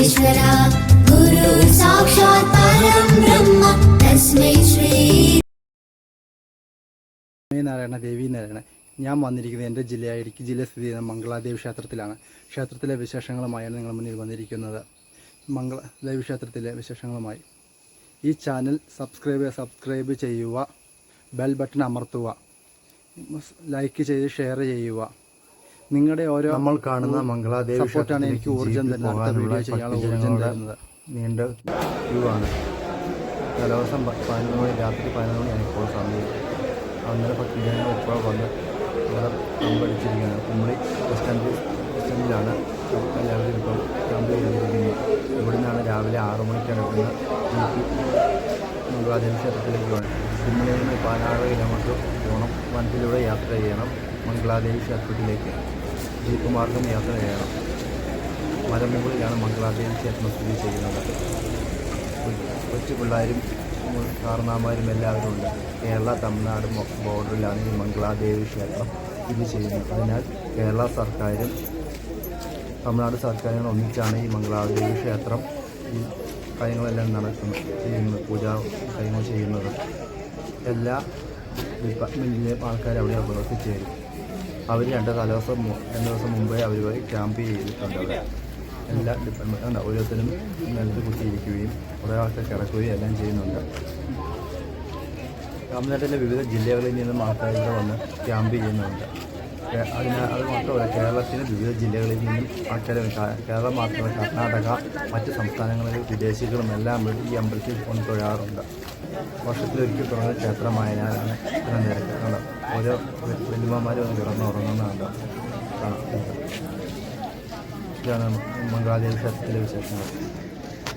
परमेश्वर गुरु साक्षात् परं ब्रह्म तस्मै श्री നാരായണ ദേവി നാരായണ. ഞാൻ വന്നിരിക്കുന്നത് എൻ്റെ ജില്ലയായ ഇടുക്കി ജില്ല സ്ഥിതി ചെയ്യുന്ന മംഗളാദേവി ക്ഷേത്രത്തിലാണ്. ക്ഷേത്രത്തിലെ വിശേഷങ്ങളുമായാണ് നിങ്ങൾ മുന്നിൽ വന്നിരിക്കുന്നത്. മംഗളാദേവി ക്ഷേത്രത്തിലെ വിശേഷങ്ങളുമായി ഈ ചാനൽ സബ്സ്ക്രൈബ് ചെയ്യുക, ബെൽ ബട്ടൺ അമർത്തുക, ലൈക്ക് ചെയ്ത് ഷെയർ ചെയ്യുക. നിങ്ങളുടെ ഓരോ നമ്മൾ കാണുന്ന മംഗളാദേവി സപ്പോർട്ടാണ് എനിക്ക് ഊർജ്ജം തരുന്നത്. അടുത്ത വീഡിയോ ചെയ്യാനുള്ള ഊർജ്ജം തരുന്നത്. നീണ്ട ക്യൂ ആണ്. ദിവസം 11 മണി, രാത്രി 11 മണിയാണ് ഇപ്പോൾ സമയം. അന്നേരം 10 ജനങ്ങൾ ഇപ്പോൾ വന്ന് ഇവിടെ പമ്പടിച്ചിരിക്കുകയാണ്. കുമ്പളി ബസ് സ്റ്റാൻഡിലാണ് എല്ലാവരും ഇപ്പോൾ ക്യാമ്പ് ചെയ്തിരിക്കുന്നത്. ഇവിടെ നിന്നാണ് രാവിലെ 6 മണിക്കാണ് ഇവിടുന്ന് മംഗളാദേവി ക്ഷേത്രത്തിലേക്ക് വേണം. കുമ്പളിയിൽ നിന്ന് 16 കിലോമീറ്റർ പോകണം. വനത്തിലൂടെ യാത്ര ചെയ്യണം. മംഗളാദേവി ക്ഷേത്രത്തിലേക്ക് ജീപ്പ് മാർഗം യാത്ര ചെയ്യണം. മലമുകളിലാണ് മംഗളാദേവി ക്ഷേത്രം സ്ഥിതി ചെയ്യുന്നത്. കൊച്ചു പിള്ളേരും കാരണവന്മാരും എല്ലാവരും ഉണ്ട്. കേരള തമിഴ്നാട് ബോർഡറിലാണ് ഈ മംഗളാദേവി ക്ഷേത്രം സ്ഥിതി ചെയ്യുന്നത്. അതിനാൽ കേരള സർക്കാരും തമിഴ്നാട് സർക്കാരും ഒന്നിച്ചാണ് ഈ മംഗളാദേവി ക്ഷേത്രം ഈ കാര്യങ്ങളെല്ലാം ചെയ്യുന്നത്, പൂജാ കാര്യങ്ങൾ ചെയ്യുന്നത്. എല്ലാ ഡിപ്പാർട്ട്മെൻറ്റിലെയും ആൾക്കാർ അവിടെ പ്രവർത്തിച്ചേരും. അവർ 2 ദിവസം മുമ്പേ അവർ ക്യാമ്പ് ചെയ്തിട്ടുണ്ട്. അവിടെ എല്ലാ ഡിപ്പാർട്ട്മെൻറ്റും ഓരോരുത്തരും നിലത്ത് കുത്തിയിരിക്കുകയും കുറേ ആൾക്കാർ കിടക്കുകയും എല്ലാം ചെയ്യുന്നുണ്ട്. തമിഴ്നാട്ടിലെ വിവിധ ജില്ലകളിൽ നിന്നും ആൾക്കാർ ഇവിടെ വന്ന് ക്യാമ്പ് ചെയ്യുന്നുണ്ട്. അത് മാത്രമല്ല, കേരളത്തിലെ വിവിധ ജില്ലകളിൽ നിന്നും ആൾക്കാർ, കേരളം മാത്രമല്ല കർണാടക, മറ്റ് സംസ്ഥാനങ്ങളിലെ വിദേശികളും എല്ലാം ഈ അമ്പലത്തിൽ കൊണ്ട് തൊഴാറുണ്ട്. വർഷത്തിലൊരിക്കൽ തുടങ്ങുന്ന ക്ഷേത്രമായതിനാലാണ് ഇങ്ങനെ നിരക്കുന്നത്. ഓരോ വല്യമ്മമാരും ഒന്ന് കിടന്നുറങ്ങുന്നുണ്ട്. ഇതാണ് മംഗളാദേവി ക്ഷേത്രത്തിലെ വിശേഷങ്ങൾ.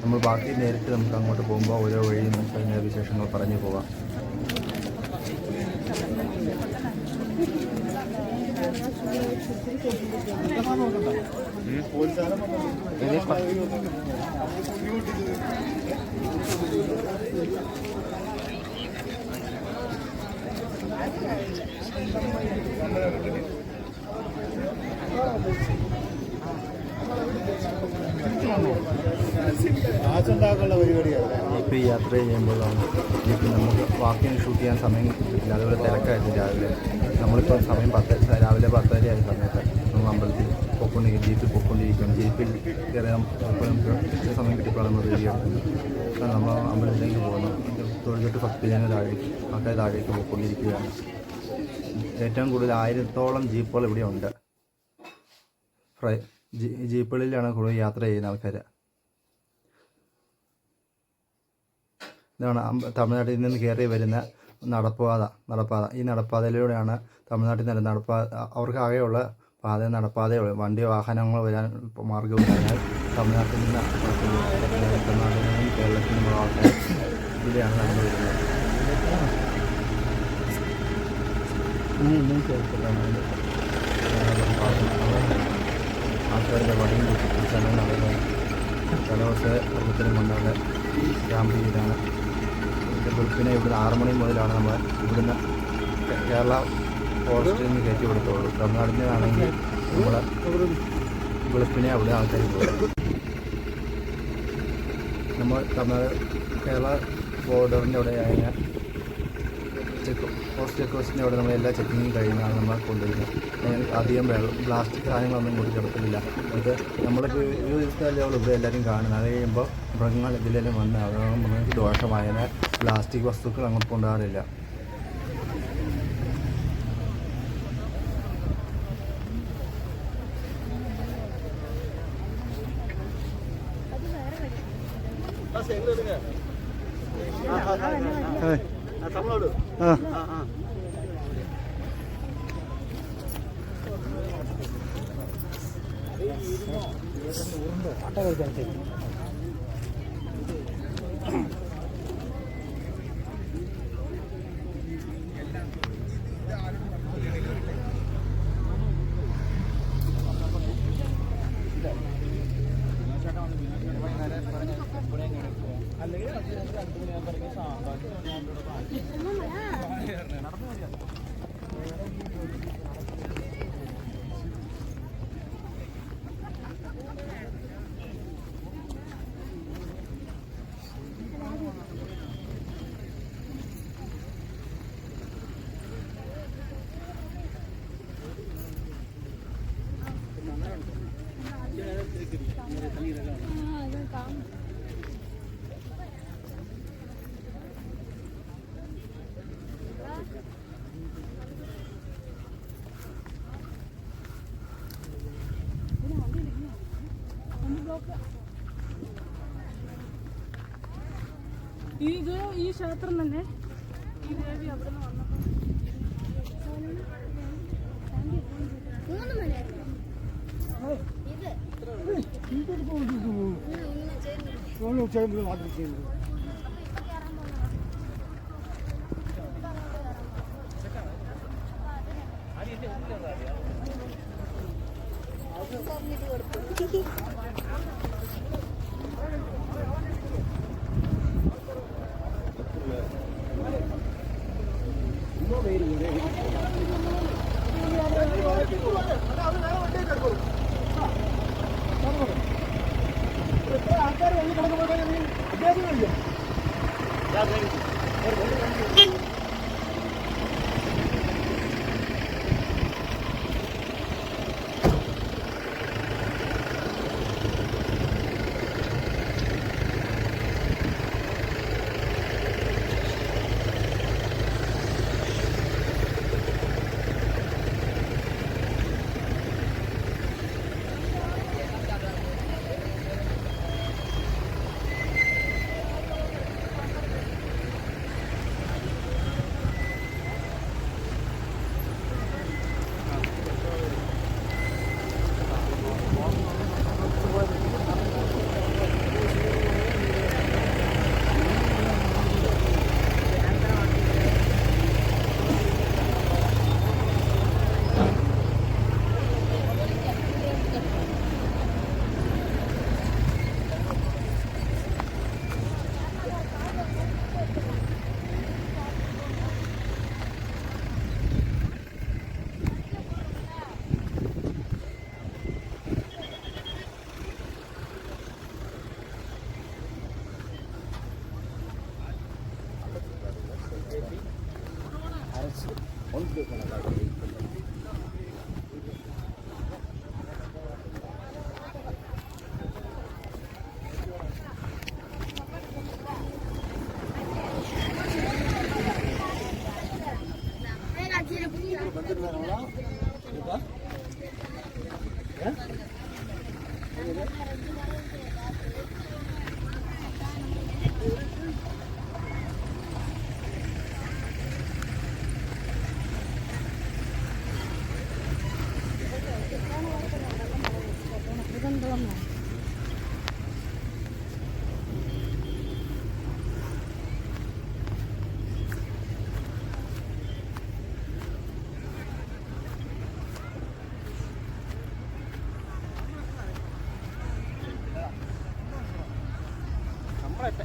നമ്മൾ ബാക്കി നേരിട്ട് നമുക്ക് അങ്ങോട്ട് പോകുമ്പോൾ ഓരോ വഴിയും നമുക്ക് അതിൻ്റെ വിശേഷങ്ങൾ പറഞ്ഞു പോകാം. ജീപ്പ് യാത്ര ചെയ്യുമ്പോഴാണ് നമുക്ക് വാക്കിന് ഷൂട്ട് ചെയ്യാൻ സമയം കിട്ടില്ല. അതുപോലെ തിരക്കായിരുന്നു രാവിലെ. നമ്മളിപ്പോൾ സമയം രാവിലെ 10:30 ആയ സമയത്ത് നമ്മൾ അമ്പലത്തിൽ ജീപ്പിൽ പൊയ്ക്കൊണ്ടിരിക്കുകയാണ്. ജീപ്പിൽ കയറാൻ നമുക്ക് സമയം കിട്ടിയപ്പോഴാണ് നമ്മൾ റെഡിയാക്കുന്നത്. നമ്മൾ അമ്പലത്തിലേക്ക് പോകുന്നു. തൊഴിലിട്ട് 10 ജനം ആൾക്കാർ താഴേക്ക് പോയിക്കൊണ്ടിരിക്കുകയാണ്. ഏറ്റവും കൂടുതൽ 1000-ഓളം ജീപ്പുകൾ ഇവിടെ ഉണ്ട്. ജീപ്പുകളിലാണ് കൂടുതൽ യാത്ര ചെയ്യുന്ന ആൾക്കാർ. ഇതാണ് തമിഴ്നാട്ടിൽ നിന്ന് കയറി വരുന്ന നടപ്പാത. ഈ നടപ്പാതയിലൂടെയാണ് തമിഴ്നാട്ടിൽ നിന്ന് അവർക്ക് ആകെയുള്ള നടപ്പാതയുള്ളൂ. വണ്ടി വാഹനങ്ങൾ വരാൻ മാർഗമില്ല. തമിഴ്നാട്ടിൽ നിന്ന് കേരളത്തിൽ നിന്നുള്ള ആൾക്കാർ ഇതിലെയാണ് നടന്നു വരുന്നത്. ആൾക്കാരുടെ വടിയും കുറിച്ചാണ് നടന്നത്. തലേദിവസം ഒരിക്കലും കൊണ്ടവിടെ ക്യാമ്പ് ചെയ്താണ്. വെളുപ്പിനെ ഇവിടുന്ന് 6 മണി മുതലാണ് നമ്മൾ ഇവിടുന്ന് കേരള ഫോറസ്റ്റിൽ നിന്ന് കയറ്റി കൊടുത്തുള്ളൂ. തമിഴ്നാട്ടിൽ നിന്നാണെങ്കിൽ നമ്മൾ വെളുപ്പിനെ അവിടെ ആൾക്കാർ പോകും. നമ്മൾ കേരള ബോർഡറിൻ്റെ അവിടെ ആയ ഫോറസ്റ്റ് ചെക്ക് പോസ്റ്റിൻ്റെ അവിടെ നമ്മൾ എല്ലാ ചെക്കിങ്ങും കഴിഞ്ഞാണ് നമ്മൾ കൊണ്ടുവരുന്നത്. അധികം പ്ലാസ്റ്റിക് സാധനങ്ങളൊന്നും ഇങ്ങോട്ട് കിടക്കുന്നില്ല. അത് നമ്മളിപ്പോൾ ഒരു ദിവസമല്ലേ ഇവിടെ എല്ലാവരും കാണുന്നത്. അത് കഴിയുമ്പോൾ മൃഗങ്ങൾ ഇതിലെല്ലാം വന്ന് മൃഗങ്ങൾക്ക് ദോഷമായതിനാൽ പ്ലാസ്റ്റിക് വസ്തുക്കൾ അങ്ങോട്ട് കൊണ്ടുപോകാറില്ല. ഇത് ഈ ക്ഷേത്രം തന്നെ ഈ ദേവി അവിടെ നിന്ന് വന്നപ്പോൾ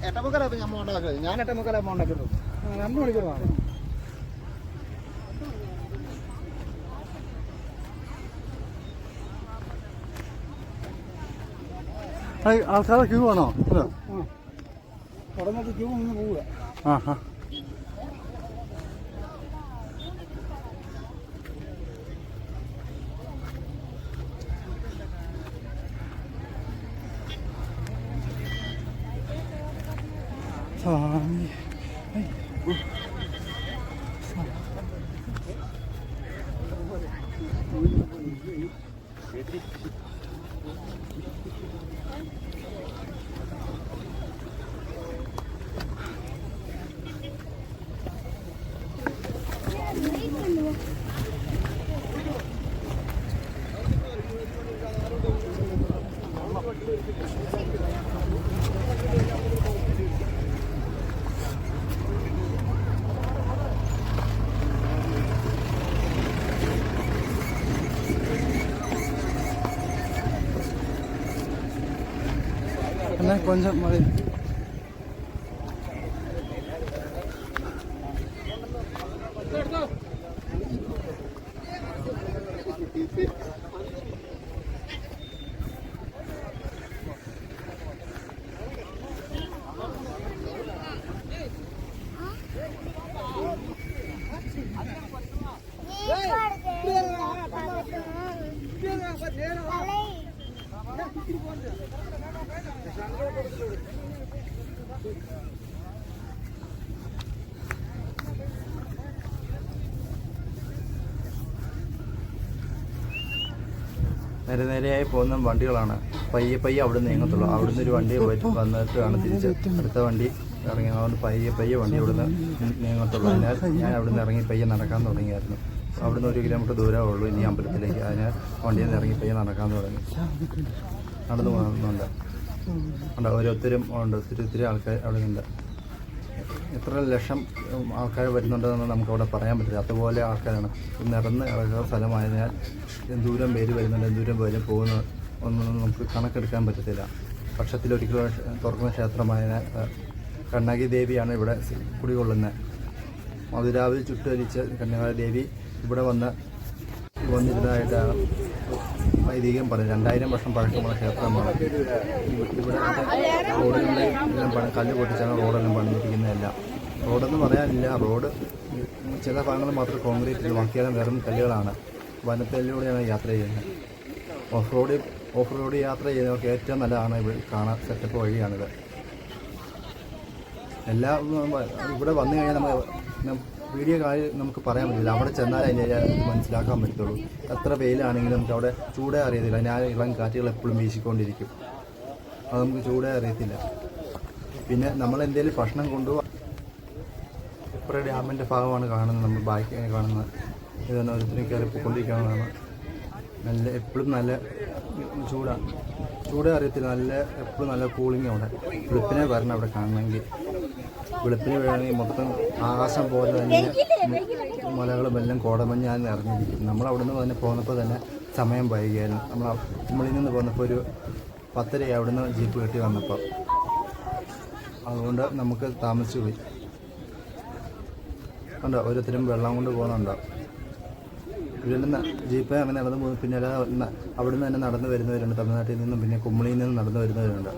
എട്ടമുക്കാലായപ്പോൾ ഞാൻ ഉണ്ടാക്കുന്നത്. ഞാൻ എട്ടമുക്കാലായപ്പോൾ ഉണ്ടാക്കുന്നത് 2 മണിക്കൂർ വേണം. ആൾക്കാരെ ക്യൂ ആണോ? ഉടമക്ക് ക്യൂ ഒന്ന് പോവുക. ആ ആ സ്വാമി എന്നാ കൊഞ്ചം മതി. നേരെയായി പോകുന്ന വണ്ടികളാണ്. പയ്യെ അവിടെ നീങ്ങത്തുള്ളൂ. അവിടുന്ന് ഒരു വണ്ടി പോയിട്ട് വന്നിട്ടാണ് തിരിച്ച് അടുത്ത വണ്ടി ഇറങ്ങി. അതുകൊണ്ട് പയ്യെ വണ്ടി അവിടുന്ന് നീങ്ങത്തുള്ളൂ. അതിനാൽ ഞാൻ അവിടുന്ന് ഇറങ്ങി പയ്യെ നടക്കാൻ തുടങ്ങിയായിരുന്നു. അവിടുന്ന് 1 കിലോമീറ്റർ ദൂരമേ ഉള്ളൂ ഇനി അമ്പലത്തിലേക്ക്. അതിനാൽ വണ്ടിയിൽ നിന്ന് ഇറങ്ങി പയ്യെ നടക്കാൻ തുടങ്ങി. നടന്നു പോകുന്നുണ്ട്. ഓരോരുത്തരും ഉണ്ട്. ഒത്തിരി ആൾക്കാർ അവിടെ ഉണ്ട്. എത്ര ലക്ഷം ആൾക്കാർ വരുന്നുണ്ടെന്ന് നമുക്കവിടെ പറയാൻ പറ്റില്ല. അതുപോലെ ആൾക്കാരാണ്. നിറഞ്ഞ് ഇറങ്ങുന്ന സ്ഥലമായതിനാൽ എന്തൂരം പേര് വരുന്നുണ്ട്, എന്തൂരം പേര് പോകുന്നു ഒന്നും നമുക്ക് കണക്കെടുക്കാൻ പറ്റത്തില്ല. വർഷത്തിലൊരിക്കലും തുറക്കുന്ന ക്ഷേത്രമായതിനാൽ കണ്ണകി ദേവിയാണ് ഇവിടെ കുടികൊള്ളുന്നത്. മധുരാവിൽ ചുട്ടരിച്ച് കണ്ണകി ദേവി ഇവിടെ വന്നിരുന്നതായിട്ടാണ് ഐതിഹ്യം പറയുന്നത്. 2000 വർഷം പഴക്കമുള്ള ക്ഷേത്രമാണ്. ഇവിടെ റോഡുകളെല്ലാം കല്ല് പൊട്ടിച്ചാണ് റോഡെല്ലാം പണിഞ്ഞിരിക്കുന്നതെല്ലാം. റോഡെന്ന് പറയാനില്ല. റോഡ് ചില ഭാഗങ്ങൾ മാത്രം കോൺക്രീറ്റ്, ബാക്കിയെല്ലാം വെറും കല്ലുകളാണ്. വനത്തിലൂടെയാണ് യാത്ര ചെയ്യുന്നത്. ഓഫ് റോഡ് യാത്ര ചെയ്യുന്നവർക്ക് ഏറ്റവും നല്ലതാണ് ഇവിടെ കാണാൻ സെറ്റപ്പ് വഴിയാണിത്. ഇവിടെ വന്നു കഴിഞ്ഞാൽ വീഡിയോ കാര്യം നമുക്ക് പറയാൻ പറ്റില്ല. അവിടെ ചെന്നാൽ അതിനെ മനസ്സിലാക്കാൻ പറ്റത്തുള്ളൂ. എത്ര വെയിലാണെങ്കിലും നമുക്ക് അവിടെ ചൂടേ അറിയത്തില്ല. ഞാൻ ഇളം കാറ്റുകൾ എപ്പോഴും വീശിക്കൊണ്ടിരിക്കും. അത് നമുക്ക് ചൂടേ അറിയത്തില്ല. പിന്നെ നമ്മൾ എന്തെങ്കിലും ഭക്ഷണം കൊണ്ടുപോകാം. ഇപ്പുറം ഡാമിൻ്റെ ഭാഗമാണ് കാണുന്നത്. നമ്മൾ ബാക്കിയാണ് കാണുന്നത്. ഇതൊന്നും ഓരോരുത്തരും കയറി പോയിക്കൊണ്ടിരിക്കുകയാണ്. എപ്പോഴും നല്ല ചൂടേ അറിയത്തില്ല. എപ്പോഴും നല്ല കൂളിംഗ് അവിടെ. വെളുപ്പിനെ വരണം അവിടെ കാണണമെങ്കിൽ. വെളുപ്പിന് വീഴണമെങ്കിൽ മൊത്തം ആകാശം പോലെ തന്നെ മലകളും എല്ലാം കോടമഞ്ഞാൽ നിറഞ്ഞിരിക്കും. നമ്മളവിടെ നിന്ന് തന്നെ പോന്നപ്പോൾ തന്നെ സമയം വൈകിയായിരുന്നു. നമ്മളിൽ നിന്ന് പോന്നപ്പോൾ ഒരു 10:30 അവിടെ നിന്ന് ജീപ്പ് കെട്ടി വന്നപ്പോൾ. അതുകൊണ്ട് നമുക്ക് താമസിച്ചു പോയി. ഉണ്ടോ ഓരോരുത്തരും വെള്ളം കൊണ്ട് പോകുന്നുണ്ടോ? ഇവിടെ നിന്ന് ജീപ്പ് അങ്ങനെ നടന്നു പോകും. പിന്നെ അവിടെ നിന്ന് തന്നെ നടന്നു വരുന്നവരുണ്ട്. തമിഴ്നാട്ടിൽ നിന്നും പിന്നെ കുമ്മളിയിൽ നിന്നും നടന്നു വരുന്നവരുണ്ട്.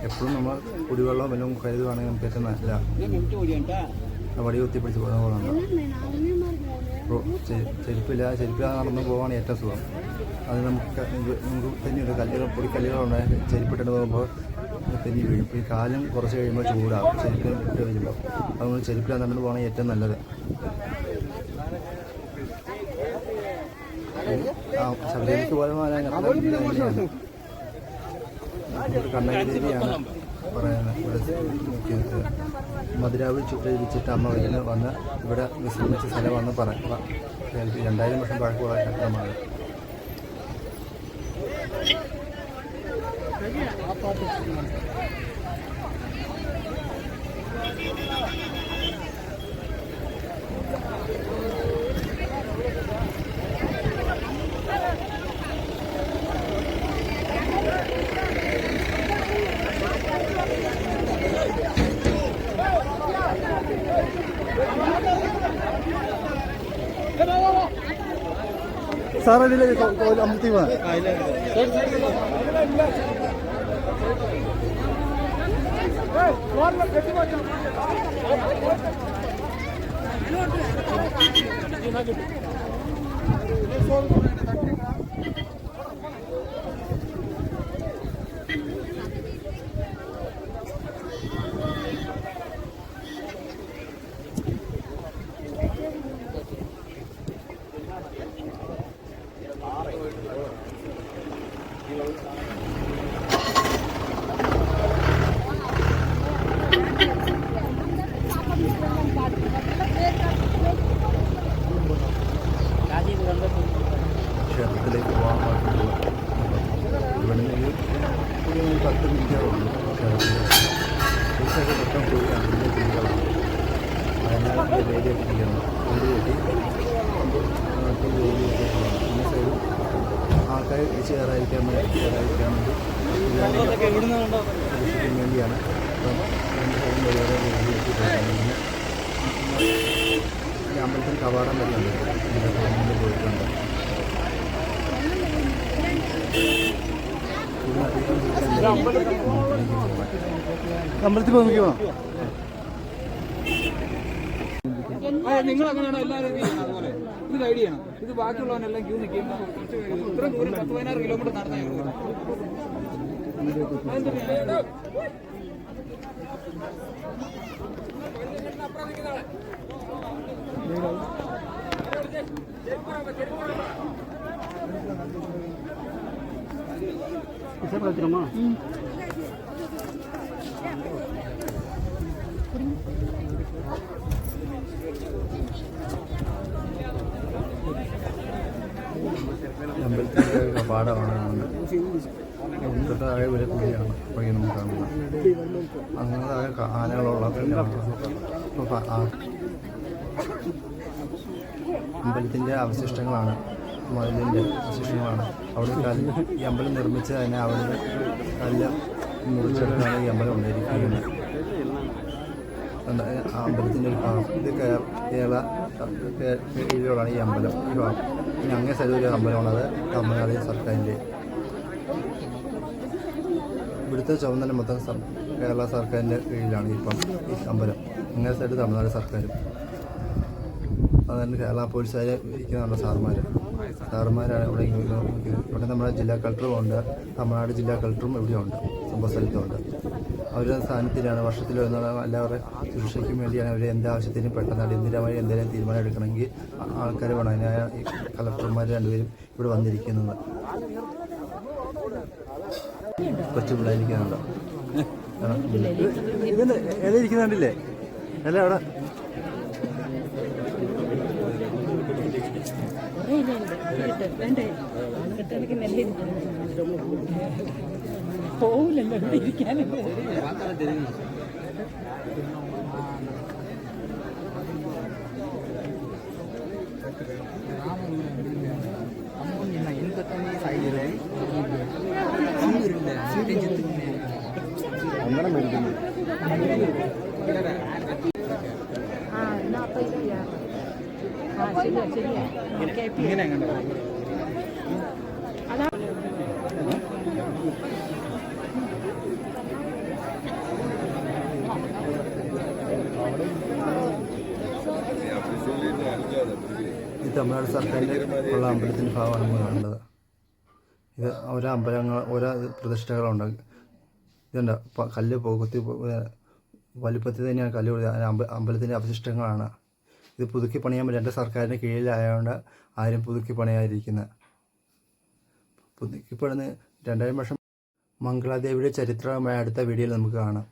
എപ്പോഴും നമ്മൾ കുടിവെള്ളം എല്ലാം കരുതുകയാണെങ്കിൽ നമുക്ക് ഏറ്റവും നല്ല വടി കുത്തിപ്പിടിച്ച് പോകുന്ന പോകുന്നുണ്ട്. ചെരുപ്പില്ലാതെ നടന്നു പോകാൻ ഏറ്റവും സുഖം. അത് നമുക്ക് തെന്നിയുണ്ട്. പൊടിക്കല്ലുകളുണ്ടായ ചെരുപ്പിട്ടിട്ട് പോകുമ്പോൾ തെന്നി വീഴും. ഈ കാലും കുറച്ച് കഴിയുമ്പോൾ ചൂടാകും ചെരുപ്പ് ഇട്ട് വരുമ്പോൾ. അതുകൊണ്ട് ചെരുപ്പില്ലാതെ നടന്നു പോകണം ഏറ്റവും നല്ലത്. ശബരിമലയ്ക്ക് പോലെ കണ്ണകി ദേവിയാണ് പറയുന്നത്. മധുരാവിൽ ചുട്ടരിച്ചിട്ട് അമ്മ വന്ന് ഇവിടെ വിശ്രമിച്ച സ്ഥലമാണെന്ന് പറയാം. 2000 വർഷം പഴക്കമുള്ള ക്ഷേത്രമാണ്. സാർ അതിൽ അമ്പത്തി വേണം. ക്ഷേത്രത്തിലേക്ക് പോകാൻ ഇവിടെ നിന്ന് ഒരു 10 മിനിറ്റേ ഉള്ളൂ. ക്ഷേത്രത്തിൽ മൊത്തം പോവുകയാണ്. വലിയ കുട്ടികളാണ്. വയനാടിൻ്റെ വേദിയൊക്കെ ചെയ്യണം. കൊണ്ട് കൂട്ടി ഈ സൈഡും ആൾക്കാർ കയറാതിരിക്കാൻ വേണ്ടി വേണ്ടിയാണ്. അപ്പം 2 സൈഡും വേറെ വേദി വെച്ചിട്ടുണ്ട്. ഈ അമ്പലത്തിൽ കവാടം വരുന്നുണ്ട്. ഇതിൻ്റെ പോയിട്ടുണ്ട്. അമ്പലത്തിൽ പോയി നോക്കിയോ? നിങ്ങൾ അങ്ങനെയാണോ എല്ലാവരും അതുപോലെ ഇത് ഗൈഡ് ചെയ്യണം. ഇത് ബാക്കിയുള്ളവനെല്ലാം ക്യൂ നിൽക്കും. ഇത്രയും ദൂരം 10-16 കിലോമീറ്റർ നടന്നേ ഉള്ളൂ. അമ്പലത്തിൻ്റെ കപാടമാണ് താഴെ വരെ കൂടിയാണ് വഴി നമുക്ക് കാണുന്നത്. അങ്ങനെ താഴെ ആനകളുള്ള അമ്പലത്തിൻ്റെ അവശിഷ്ടങ്ങളാണ്, മതിലിൻ്റെ അവശിഷ്ടങ്ങളാണ്. അവിടെ ഈ അമ്പലം നിർമ്മിച്ച് തന്നെ അവിടെ കല്ല് മുറിച്ചെടുത്താണ് ഈ അമ്പലം ഉണ്ടായിരിക്കുന്നത്. അമ്പലത്തിൻ്റെ ഒരു ഭാഗം ഇത് കേരളത്തിലാണ് ഈ അമ്പലം. പിന്നെ അങ്ങേ സ്ഥലം ഒരു അമ്പലമാണത് തമിഴ്നാട് സർക്കാരിൻ്റെ. ഇവിടുത്തെ ചുമതല മൊത്തം കേരള സർക്കാരിൻ്റെ കീഴിലാണ് ഇപ്പം ഈ അമ്പലം. അങ്ങേ സൈഡ് തമിഴ്നാട് സർക്കാരും. അതുകൊണ്ട് കേരള പോലീസുകാർ ഇരിക്കുന്നുണ്ട് സാറുമാരാണ് ഇവിടെ. ഇവിടെ നമ്മുടെ ജില്ലാ കളക്ടറും ഉണ്ട്, തമിഴ്നാട് ജില്ലാ കളക്ടറും ഇവിടെയുണ്ട്, സംഭവ സ്ഥലത്തുമുണ്ട്. അവരുടെ സ്ഥാനത്തിലാണ് വർഷത്തിൽ വരുന്ന എല്ലാവരുടെ സുരക്ഷയ്ക്കും വേണ്ടിയാണ് അവർ എന്താവശ്യത്തിനും പെട്ടെന്ന് അടിയന്തരമായി എന്തെങ്കിലും തീരുമാനം എടുക്കണമെങ്കിൽ ആൾക്കാർ വേണം. അതിനായ ഈ കളക്ടർമാർ രണ്ടുപേരും ഇവിടെ വന്നിരിക്കുന്നത്. കൊച്ചു പിള്ളേരിക്കുന്നുണ്ടോ? ഇവന്ന് ഇരിക്കുന്നുണ്ടല്ലേ അല്ല അവിടെ പോവില്ലല്ലോ ഇവിടെ ഇരിക്കാനുണ്ട്. അങ്ങനെ മേടിക്കുന്നു. എന്നാ അപ്പൊ ഇതാ ശരിയാ ഇങ്ങനെ എങ്ങനെ അതാ ഈ തമിഴ്നാട് സർക്കാരിൻ്റെ ഉള്ള അമ്പലത്തിൻ്റെ ഭാഗമാണ് നമ്മൾ കാണേണ്ടത്. ഇത് ഓരോ അമ്പലങ്ങൾ ഓരോ പ്രതിഷ്ഠകളുണ്ട്. ഇതുണ്ട് കല്ല് കുത്തി വലിപ്പത്തിൽ തന്നെയാണ് കല്ല്. അമ്പലത്തിൻ്റെ അവശിഷ്ടങ്ങളാണ്. ഇത് പുതുക്കി പണിയാൻ പറ്റും. സർക്കാരിൻ്റെ കീഴിലായതുകൊണ്ട് ആരും പുതുക്കി പണിയാതിരിക്കുന്നത്. പുതുക്കിപ്പണിന്ന് 2000 വർഷം മംഗളാദേവിയുടെ ചരിത്രമായ അടുത്ത വീഡിയോയിൽ നമുക്ക് കാണാം.